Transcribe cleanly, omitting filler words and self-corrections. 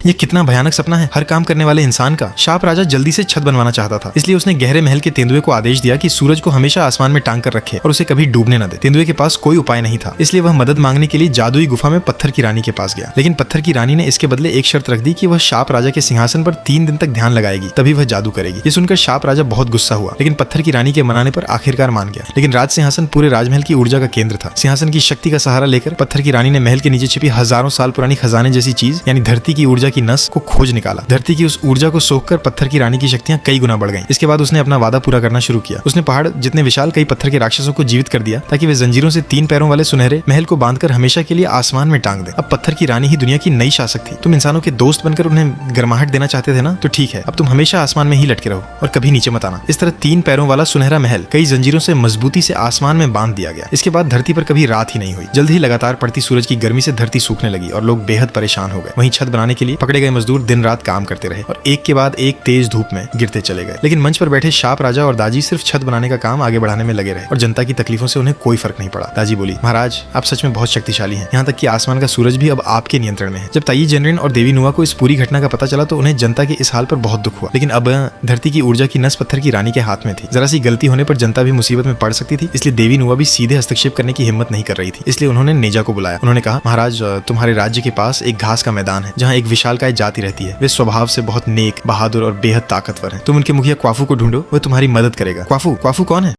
ये कितना भयानक सपना है हर काम करने वाले इंसान का। शाप राजा जल्दी से छत बनवाना चाहता था, इसलिए उसने गहरे महल के तेंदुए को आदेश दिया कि सूरज को हमेशा आसमान में टांग कर रखे और उसे कभी डूबने न दे। तेंदुए के पास कोई उपाय नहीं था, इसलिए वह मदद मांगने के लिए जादुई गुफा में पत्थर की रानी के पास गया। लेकिन पत्थर की रानी ने इसके बदले एक शर्त रख दी कि वह शाप राजा के सिंहासन पर 3 दिन तक ध्यान लगाएगी, तभी वह जादू करेगी। ये सुनकर शाप राजा बहुत गुस्सा हुआ, लेकिन पत्थर की रानी के मनाने पर आखिरकार मान गया। लेकिन राज सिंहासन पूरे राजमहल की ऊर्जा का केंद्र था। सिंहासन की शक्ति का सहारा लेकर पत्थर की रानी ने महल के नीचे छिपी हजारों साल पुरानी खजाने जैसी चीज यानी धरती की ऊर्जा की नस को खोज निकाला। धरती की उस ऊर्जा को सोखकर पत्थर की रानी की शक्तियां कई गुना बढ़ गईं। इसके बाद उसने अपना वादा पूरा करना शुरू किया। उसने पहाड़ जितने विशाल कई पत्थर के राक्षसों को जीवित कर दिया ताकि वे जंजीरों से 3 पैरों वाले सुनहरे महल को बांधकर हमेशा के लिए आसमान में टांग दे। अब पत्थर की रानी ही दुनिया की नई शासक थी। तुम इंसानों के दोस्त बनकर उन्हें गर्माहट देना चाहते थे ना, तो ठीक है, अब तुम हमेशा आसमान में ही लटके रहो और कभी नीचे मत आना। इस तरह 3 पैरों वाला सुनहरा महल कई जंजीरों से मजबूती से आसमान में बांध दिया गया। इसके बाद धरती पर कभी रात ही नहीं हुई। जल्द ही लगातार पड़ती सूरज की गर्मी से धरती सूखने लगी और लोग बेहद परेशान हो गए। वहीं छत बनाने के लिए पकड़े गए मजदूर दिन रात काम करते रहे और एक के बाद एक तेज धूप में गिरते चले गए। लेकिन मंच पर बैठे शाप राजा और दाजी सिर्फ छत बनाने का काम आगे बढ़ाने में लगे रहे और जनता की तकलीफों से उन्हें कोई फर्क नहीं पड़ा। दाजी बोली, महाराज आप सच में बहुत शक्तिशाली हैं, यहाँ तक कि आसमान का सूरज भी अब आपके नियंत्रण में है। जब ताई जेनरिन और देवी नुआ को इस पूरी घटना का पता चला तो उन्हें जनता के इस हाल पर बहुत दुख हुआ। लेकिन अब धरती की ऊर्जा की नस पत्थर की रानी के हाथ में थी। जरा सी गलती होने पर जनता भी मुसीबत में पड़ सकती थी, इसलिए देवी नुआ भी सीधे हस्तक्षेप करने की हिम्मत नहीं कर रही थी। इसलिए उन्होंने नेजा को बुलाया। उन्होंने कहा, महाराज तुम्हारे राज्य के पास एक घास का मैदान है जहाँ एक विशालकाय जाति रहती है। वे स्वभाव से बहुत नेक, बहादुर और बेहद ताकतवर है। तुम उनके मुखिया क्वाफू को ढूंढो, वह तुम्हारी मदद करेगा। क्वाफू कौन है?